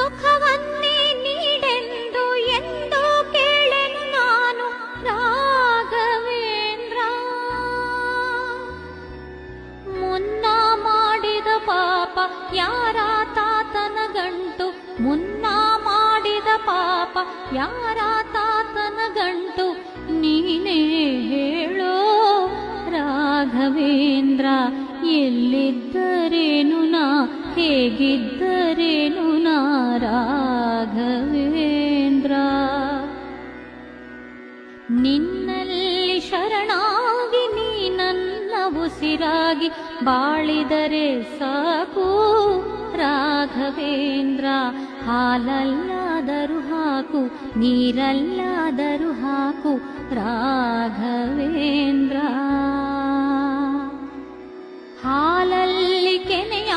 ಸುಖವನ್ನೇ ನೀಡೆಂದು ಎಂದು ಕೇಳೆನು ನಾನು ರಾಘವೇಂದ್ರ. ಮುನ್ನ ಮಾಡಿದ ಪಾಪ ಯಾರ ತಾತನ ಗಂಟು, ಮುನ್ನ ಮಾಡಿದ ಪಾಪ ಯಾರ ತಾತನ ಗಂಟು, ನೀನೇ ಹೇಳೋ ರಾಘವೇಂದ್ರ. ಎಲ್ಲಿದ್ದರೇನು ನಾ, ಹೇಗಿದ್ದರೇನು ನಾ ರಾಘವೇಂದ್ರ. ನಿನ್ನಲ್ಲಿ ಶರಣಾಗಿ ನೀ ನನ್ನ ಉಸಿರಾಗಿ ಬಾಳಿದರೆ ಸಾಕು ರಾಘವೇಂದ್ರ. ಹಾಲಲ್ಲಾದರೂ ಹಾಕು, ನೀರಲ್ಲಾದರೂ ಹಾಕು ರಾಘವೇಂದ್ರ. ಹಾಲಲ್ಲಿ ಕೆನೆಯ